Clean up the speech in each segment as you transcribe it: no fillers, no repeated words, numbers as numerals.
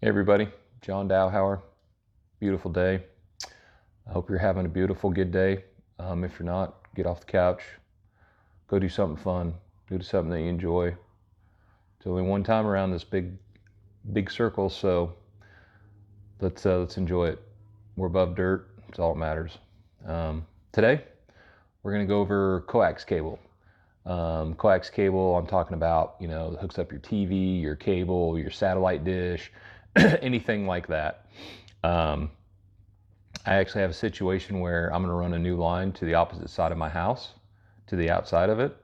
Hey everybody, John Dowhauer. Beautiful day. I hope you're having a beautiful, good day. If you're not, get off the couch, go do something fun, do something that you enjoy. It's only one time around this big circle, so let's enjoy it. We're above dirt. It's all that matters. Today, we're gonna go over coax cable. Coax cable, I'm talking about, that hooks up your TV, your cable, your satellite dish, anything like that. I actually have a situation where I'm going to run a new line to the opposite side of my house, to the outside of it.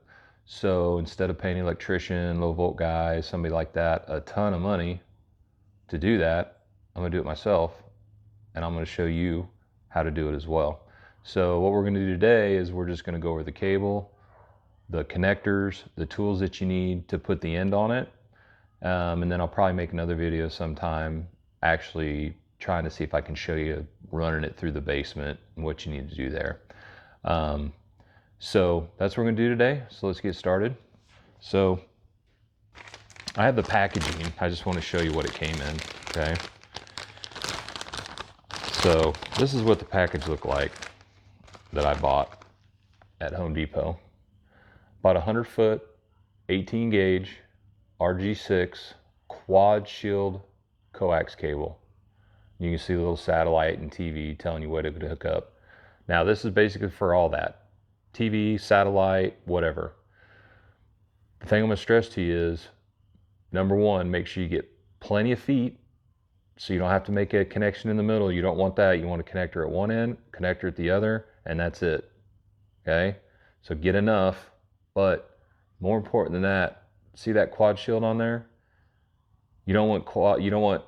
So instead of paying an electrician, low volt guy, somebody like that, a ton of money to do that, I'm going to do it myself, and I'm going to show you how to do it as well. So what we're going to do today is we're just going to go over the cable, the connectors, the tools that you need to put the end on it, and then I'll probably make another video sometime actually trying to see if I can show you running it through the basement and what you need to do there. So that's what we're going to do today. So let's get started. So I have the packaging. I just want to show you what it came in. Okay. So this is what the package looked like that I bought at Home Depot. Bought a 100-foot, 18 gauge RG6 quad shield coax cable. You can see the little satellite and TV telling you what it could hook up. Now this is basically for all that. TV, satellite, whatever. The thing I'm going to stress to you is, number one, make sure you get plenty of feet so you don't have to make a connection in the middle. You don't want that. You want a connector at one end, connector at the other, and that's it. Okay? So get enough, but more important than that, see that quad shield on there? You don't want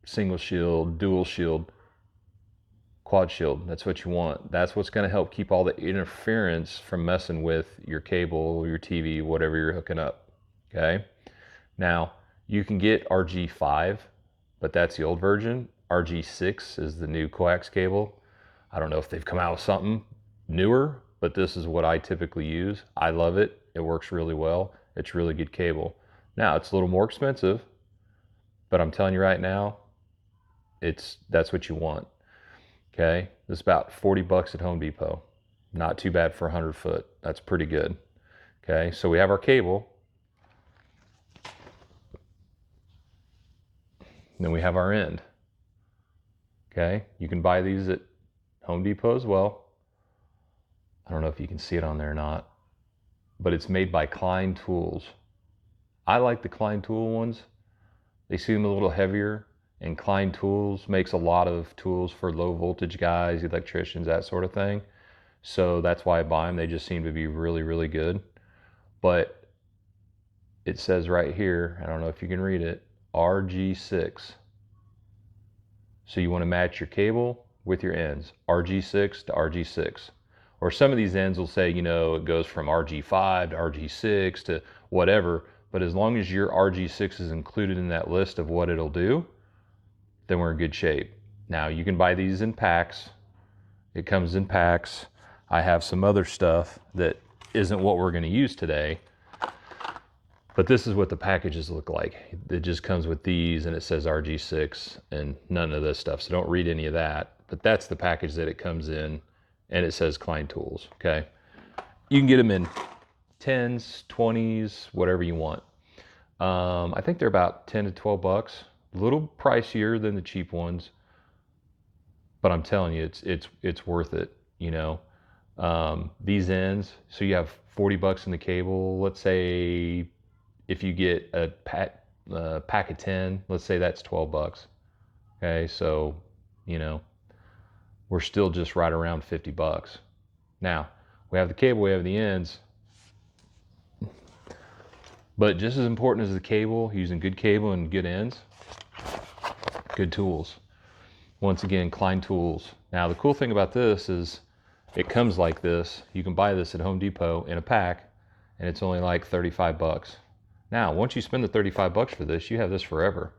single shield, dual shield, quad shield. That's what you want. That's what's going to help keep all the interference from messing with your cable, your TV, whatever you're hooking up. Okay. Now you can get RG5, but that's the old version. RG6 is the new coax cable. I don't know if they've come out with something newer, but this is what I typically use. I love it. It works really well. It's really good cable. Now it's a little more expensive, but I'm telling you right now, that's what you want. Okay, this is about 40 bucks at Home Depot. Not too bad for a 100-foot. That's pretty good. Okay, so we have our cable. Then we have our end. Okay, you can buy these at Home Depot as well. I don't know if you can see it on there or not, but it's made by Klein Tools. I like the Klein Tool ones. They seem a little heavier, and Klein Tools makes a lot of tools for low voltage guys, electricians, that sort of thing. So that's why I buy them. They just seem to be really, really good. But it says right here, I don't know if you can read it, RG6. So you want to match your cable with your ends, RG6 to RG6. Or some of these ends will say, it goes from RG5 to RG6 to whatever. But as long as your RG6 is included in that list of what it'll do, then we're in good shape. Now you can buy these in packs. It comes in packs. I have some other stuff that isn't what we're going to use today, but this is what the packages look like. It just comes with these and it says RG6 and none of this stuff. So don't read any of that, but that's the package that it comes in, and it says Klein Tools. Okay. You can get them in 10s, 20s, whatever you want. I think they're about 10 to 12 bucks, a little pricier than the cheap ones, but I'm telling you, it's worth it. These ends, so you have 40 bucks in the cable. Let's say if you get a pack of 10, let's say that's 12 bucks. Okay, so we're still just right around 50 bucks. Now we have the cable, we have the ends. But just as important as the cable, using good cable and good ends, good tools. Once again, Klein Tools. Now the cool thing about this is it comes like this. You can buy this at Home Depot in a pack, and it's only like 35 bucks. Now, once you spend the 35 bucks for this, you have this forever.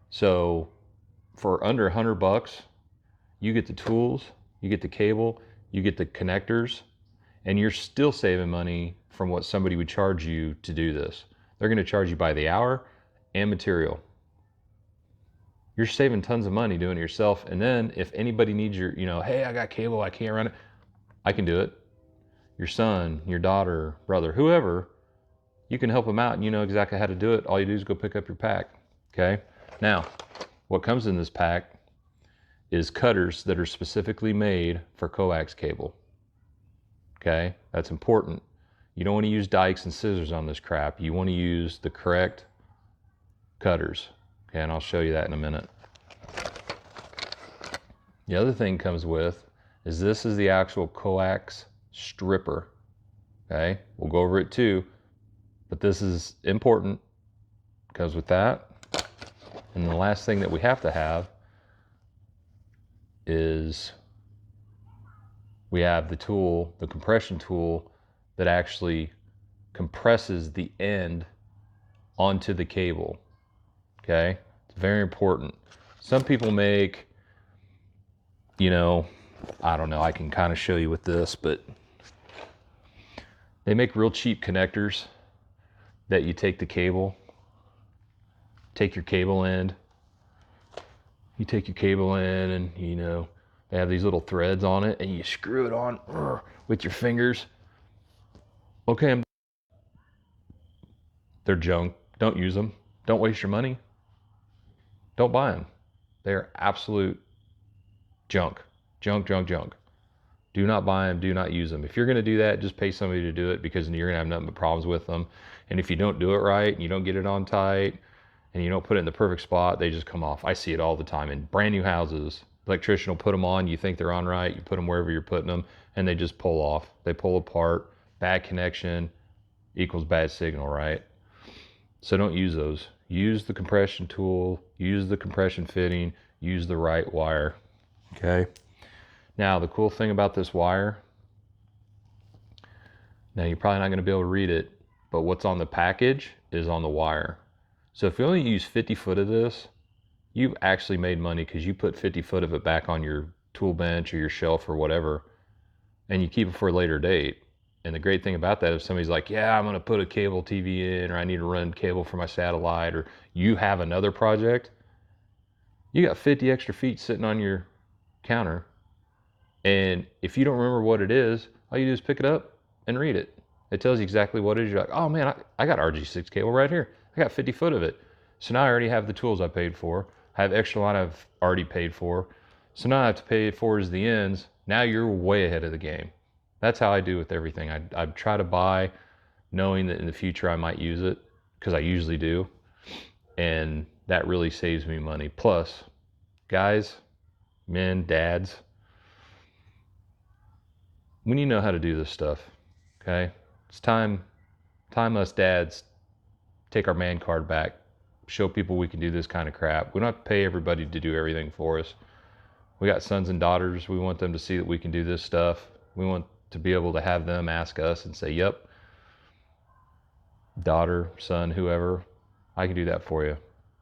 So for under 100 bucks, you get the tools, you get the cable, you get the connectors, and you're still saving money from what somebody would charge you to do this. They're going to charge you by the hour and material. You're saving tons of money doing it yourself. And then if anybody needs your, hey, I got cable, I can't run it, I can do it. Your son, your daughter, brother, whoever, you can help them out and you know exactly how to do it. All you do is go pick up your pack, okay? Now, what comes in this pack is cutters that are specifically made for coax cable, okay? That's important. You don't want to use dikes and scissors on this crap. You want to use the correct cutters, okay? And I'll show you that in a minute. The other thing comes with is this is the actual Coax Stripper, okay? We'll go over it too, but this is important. Comes with that. And the last thing that we have to have is we have the tool, the compression tool that actually compresses the end onto the cable, okay? It's very important. Some people make, I don't know, I can kind of show you with this, but they make real cheap connectors that you take your cable end, you take your cable in and, they have these little threads on it and you screw it on with your fingers. Okay, they're junk. Don't use them. Don't waste your money. Don't buy them. They're absolute junk. Junk. Do not buy them. Do not use them. If you're going to do that, just pay somebody to do it because you're going to have nothing but problems with them. And if you don't do it right and you don't get it on tight and you don't put it in the perfect spot, they just come off. I see it all the time in brand new houses. Electrician will put them on. You think they're on right. You put them wherever you're putting them and they just pull off. They pull apart. Bad connection equals bad signal, right? So don't use those. Use the compression tool. Use the compression fitting. Use the right wire. Okay. Now, the cool thing about this wire, now you're probably not going to be able to read it, but what's on the package is on the wire. So if you only use 50 foot of this, you've actually made money because you put 50 foot of it back on your tool bench or your shelf or whatever, and you keep it for a later date. And the great thing about that, if somebody's like, yeah, I'm going to put a cable TV in, or I need to run cable for my satellite, or you have another project, you got 50 extra feet sitting on your counter. And if you don't remember what it is, all you do is pick it up and read it. It tells you exactly what it is. You're like, oh man, I got RG6 cable right here. I got 50 foot of it. So now I already have the tools I paid for. I have extra line I've already paid for. So now I have to pay for is the ends. Now you're way ahead of the game. That's how I do with everything. I try to buy knowing that in the future I might use it, because I usually do. And that really saves me money. Plus, guys, men, dads, when you know how to do this stuff, okay? It's time us dads take our man card back, show people we can do this kind of crap. We don't have to pay everybody to do everything for us. We got sons and daughters. We want them to see that we can do this stuff. We want to be able to have them ask us and say, yep, daughter, son, whoever, I can do that for you.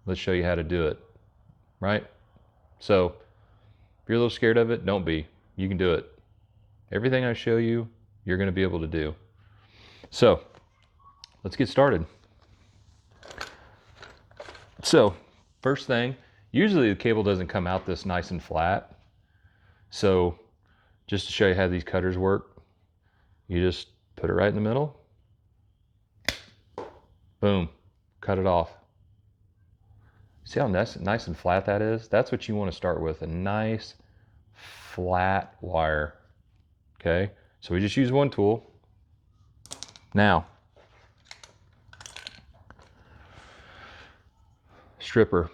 Let's show you how to do it, right? So if you're a little scared of it, don't be. You can do it. Everything I show you, you're going to be able to do. So let's get started. So first thing, usually the cable doesn't come out this nice and flat. So just to show you how these cutters work, you just put it right in the middle. Boom, cut it off. See how nice and flat that is? That's what you want to start with, a nice flat wire. Okay, so we just use one tool. Now, stripper.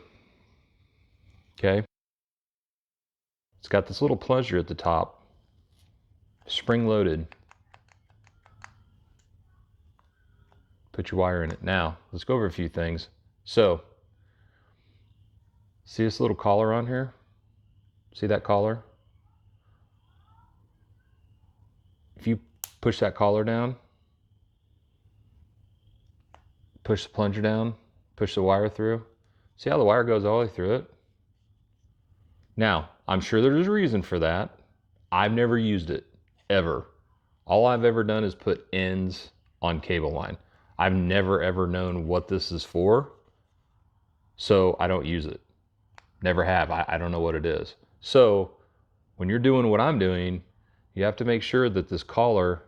Okay, it's got this little plunger at the top, spring loaded. Put your wire in it. Now, let's go over a few things. So, see this little collar on here? See that collar? If you push that collar down, push the plunger down, push the wire through, see how the wire goes all the way through it? Now, I'm sure there's a reason for that. I've never used it, ever. All I've ever done is put ends on cable line. I've never ever known what this is for, so I don't use it. Never have. I don't know what it is. So when you're doing what I'm doing, you have to make sure that this collar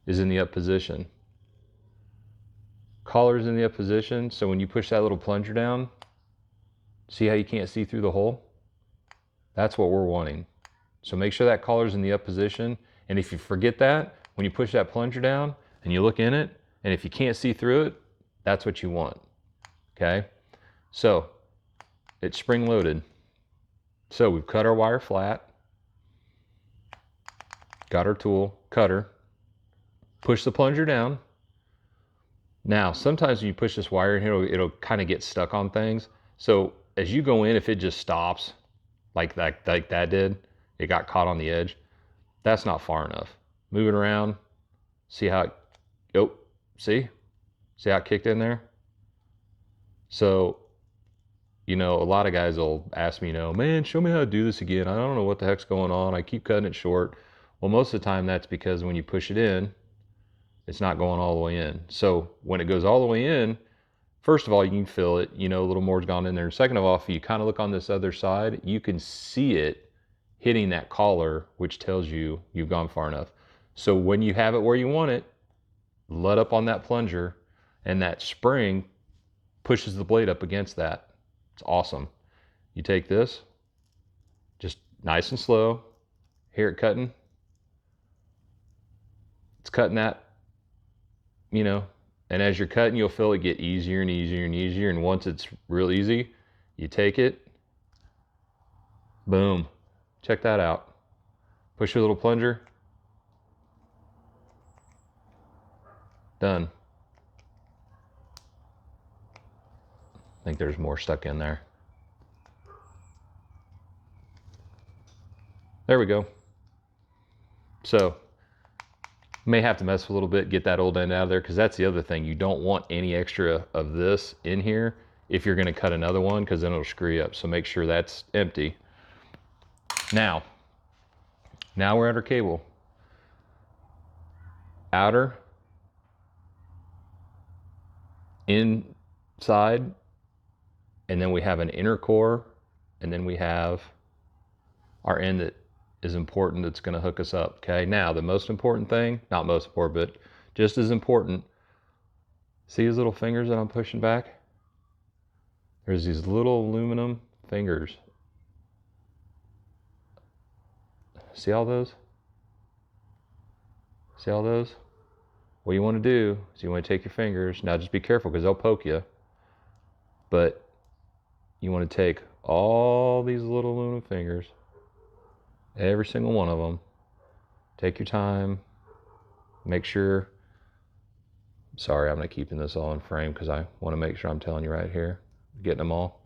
is in the up position. Collar's in the up position, so when you push that little plunger down, see how you can't see through the hole? That's what we're wanting. So make sure that collar's in the up position, and if you forget that, when you push that plunger down and you look in it, and if you can't see through it, that's what you want, okay? So it's spring loaded. So we've cut our wire flat, got our tool, cutter, push the plunger down. Now, sometimes when you push this wire in here, it'll kind of get stuck on things. So as you go in, if it just stops like that did, it got caught on the edge, that's not far enough. Move it around, see how it, oh, see how it kicked in there? So, you know, a lot of guys will ask me, you know, man, show me how to do this again. I don't know what the heck's going on. I keep cutting it short. Well, most of the time that's because when you push it in, it's not going all the way in. So when it goes all the way in, first of all, you can feel it, you know, a little more's gone in there. And second of all, if you kind of look on this other side, you can see it hitting that collar, which tells you you've gone far enough. So when you have it where you want it, let up on that plunger, and that spring pushes the blade up against that. It's awesome. You take this, just nice and slow, hear it cutting. It's cutting that, you know, and as you're cutting, you'll feel it get easier and easier and easier. And once it's real easy, you take it, boom, check that out. Push your little plunger, done. I think there's more stuck in there. There we go. So may have to mess with a little bit, get that old end out of there, because that's the other thing. You don't want any extra of this in here if you're going to cut another one, because then it'll screw you up. So make sure that's empty. Now we're at our cable. Outer, inside, and then we have an inner core, and then we have our end that is important, that's going to hook us up. Okay, now the most important thing, not most important, but just as important, see his little fingers that I'm pushing back? There's these little aluminum fingers. See all those? See all those? What you want to do is you want to take your fingers, now just be careful because they'll poke you, but you want to take all these little aluminum fingers, every single one of them. Take your time, make sure, sorry, I'm not keeping this all in frame because I want to make sure I'm telling you right here, getting them all.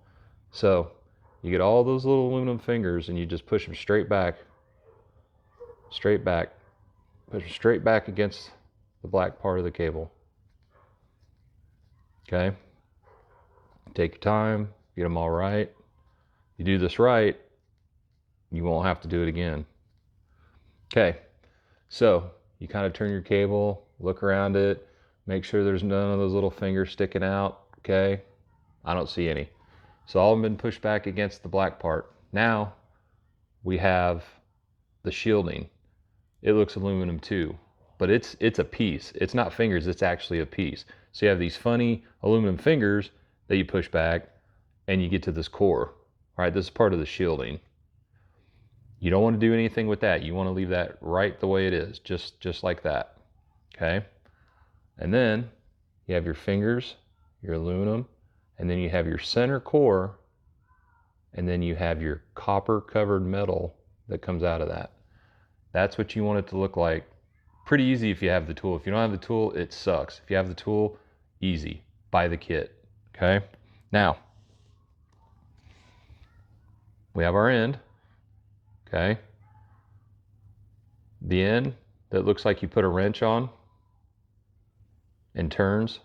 So you get all those little aluminum fingers and you just push them straight back, push them straight back against the black part of the cable. Okay, take your time, get them all right. You do this right, you won't have to do it again. Okay, so you kind of turn your cable, look around it, make sure there's none of those little fingers sticking out. Okay, I don't see any. So all of them been pushed back against the black part. Now we have the shielding. It looks aluminum too, but it's a piece. It's not fingers, it's actually a piece. So you have these funny aluminum fingers that you push back and you get to this core. All right, this is part of the shielding. You don't want to do anything with that. You want to leave that right the way it is, just like that. Okay, and then you have your fingers, your aluminum, and then you have your center core, and then you have your copper covered metal that comes out of that. That's what you want it to look like. Pretty easy if you have the tool. If you don't have the tool, it sucks. If you have the tool, easy. Buy the kit. Okay, now we have our end. Okay, the end that looks like you put a wrench on and turns,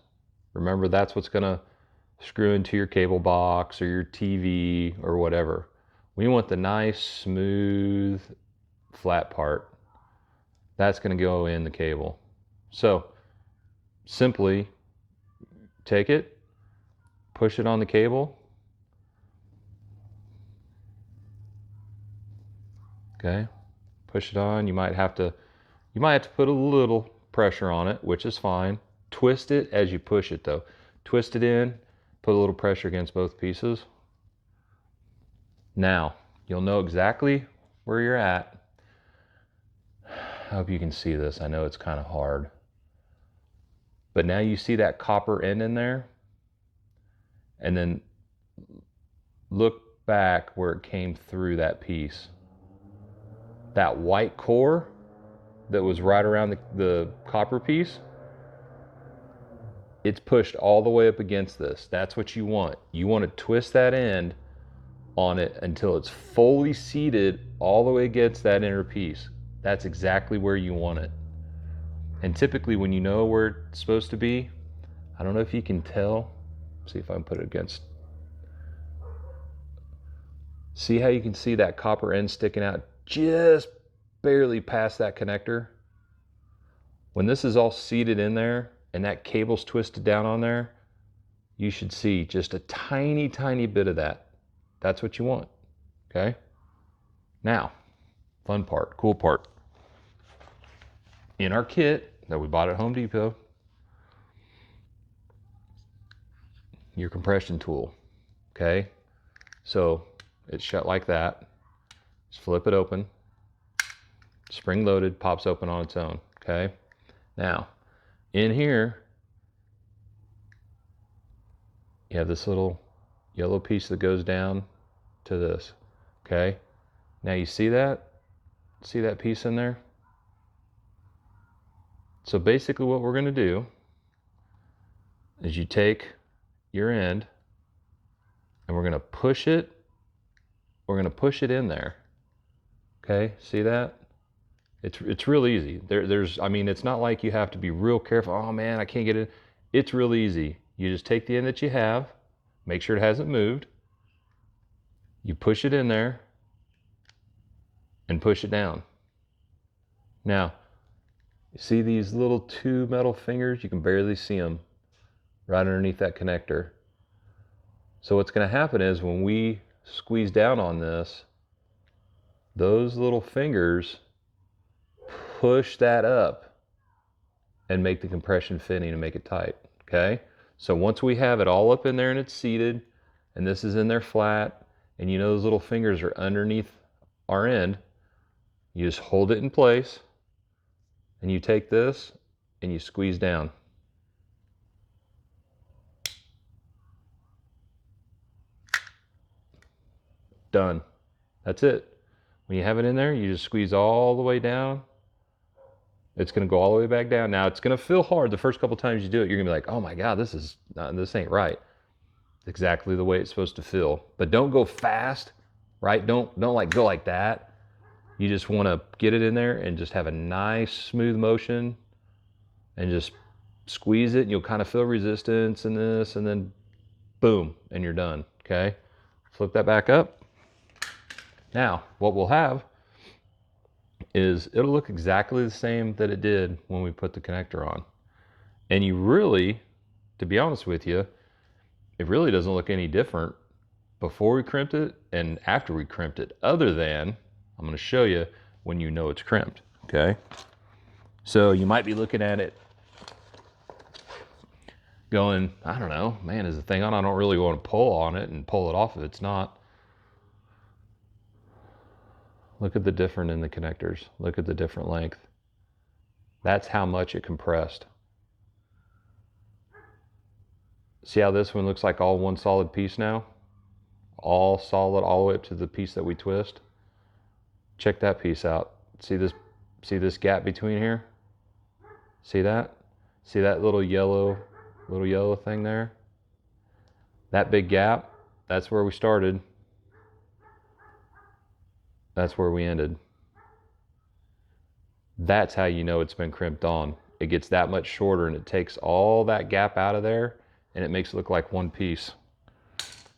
remember that's what's going to screw into your cable box or your TV or whatever. We want the nice smooth flat part. That's going to go in the cable. So simply take it, push it on the cable, Okay, push it on. You might have to put a little pressure on it, which is fine. Twist it as you push it though. Twist it in, put a little pressure against both pieces. Now, you'll know exactly where you're at. I hope you can see this. I know it's kind of hard. But now you see that copper end in there? And then look back where it came through that piece. That white core that was right around the copper piece, it's pushed all the way up against this. That's what you want. You want to twist that end on it until it's fully seated all the way against that inner piece. That's exactly where you want it. And typically when you know where it's supposed to be, I don't know if you can tell. See if I can put it against. See how you can see that copper end sticking out just barely past that connector? When this is all seated in there and that cable's twisted down on there, you should see just a tiny, tiny bit of that. That's what you want, okay? Now, fun part, cool part. In our kit that we bought at Home Depot, your compression tool, okay? So it's shut like that. Just flip it open. Spring loaded, pops open on its own, okay? Now, in here, you have this little yellow piece that goes down to this, okay? Now you see that? See that piece in there? So basically what we're gonna do is you take your end and we're gonna push it in there, okay? See that? It's real easy. I mean, it's not like you have to be real careful. Oh man, I can't get it. It's real easy. You just take the end that you have, make sure it hasn't moved. You push it in there and push it down. Now, you see these little two metal fingers? You can barely see them right underneath that connector. So what's gonna happen is when we squeeze down on this, those little fingers push that up and make the compression fitting and make it tight, okay? So once we have it all up in there and it's seated, and this is in there flat, and you know those little fingers are underneath our end, you just hold it in place, and you take this and you squeeze down. Done. That's it. When you have it in there, you just squeeze all the way down. It's going to go all the way back down. Now it's going to feel hard the first couple times you do it. You're going to be like, oh my God, this ain't right. It's exactly the way it's supposed to feel. But don't go fast, right? Don't like go like that. You just want to get it in there and just have a nice smooth motion and just squeeze it, and you'll kind of feel resistance in this, and then boom, and you're done, okay? Flip that back up. Now, what we'll have is it'll look exactly the same that it did when we put the connector on. And you really, to be honest with you, it really doesn't look any different before we crimped it and after we crimped it, other than, I'm gonna show you when you know it's crimped, okay? So you might be looking at it going, I don't know, man, is the thing on? I don't really want to pull on it and pull it off if it's not. Look at the difference in the connectors. Look at the different length. That's how much it compressed. See how this one looks like all one solid piece now? All solid all the way up to the piece that we twist. Check that piece out. See this gap between here? See that? See that little yellow thing there? That big gap, that's where we started. That's where we ended. That's how you know it's been crimped on. It gets that much shorter and it takes all that gap out of there and it makes it look like one piece.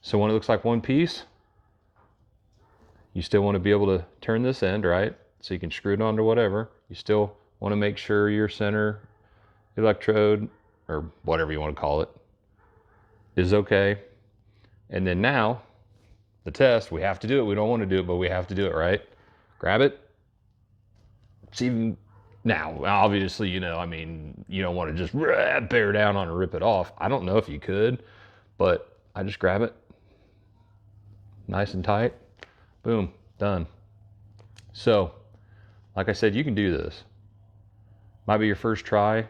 So when it looks like one piece, you still want to be able to turn this end, right? So you can screw it onto whatever. You still want to make sure your center electrode, or whatever you want to call it, is okay. And then now, the test, we have to do it. We don't want to do it, but we have to do it, right? grab it. It's even, now, obviously, you know, I mean, you don't want to just bear down on and rip it off. I don't know if you could, but I just grab it, nice and tight, boom, done. So, like I said, you can do this. Might be your first try.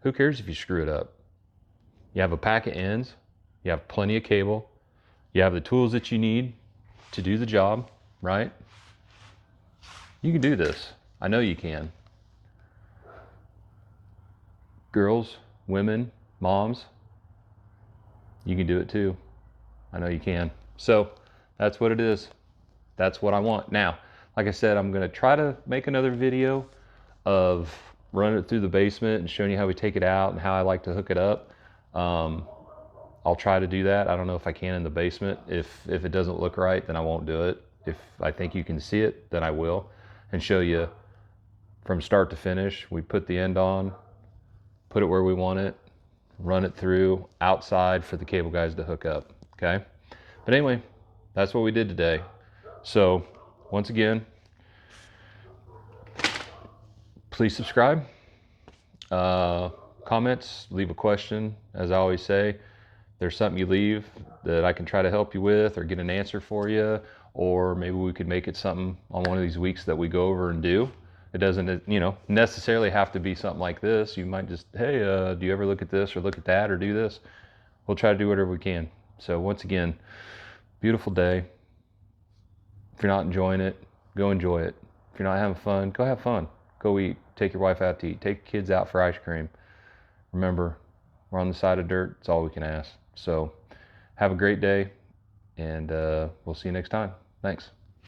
Who cares if you screw it up? You have a pack of ends, you have plenty of cable, you have the tools that you need to do the job, right? You can do this. I know you can. Girls, women, moms, you can do it too. I know you can. So that's what it is. That's what I want. Now, like I said, I'm going to try to make another video of running it through the basement and showing you how we take it out and how I like to hook it up. I'll try to do that. I don't know if I can in the basement. If it doesn't look right, then I won't do it. If I think you can see it, then I will, and show you from start to finish. We put the end on, put it where we want it, run it through outside for the cable guys to hook up, okay? But anyway, that's what we did today. So once again, please subscribe, comments, leave a question. As I always say, there's something you leave that I can try to help you with or get an answer for you, or maybe we could make it something on one of these weeks that we go over and do. It doesn't, you know, necessarily have to be something like this. You might just, hey, do you ever look at this or look at that or do this? We'll try to do whatever we can. So once again, beautiful day. If you're not enjoying it, go enjoy it. If you're not having fun, go have fun. Go eat. Take your wife out to eat. Take kids out for ice cream. Remember, we're on the side of dirt. It's all we can ask. So have a great day, and we'll see you next time. Thanks.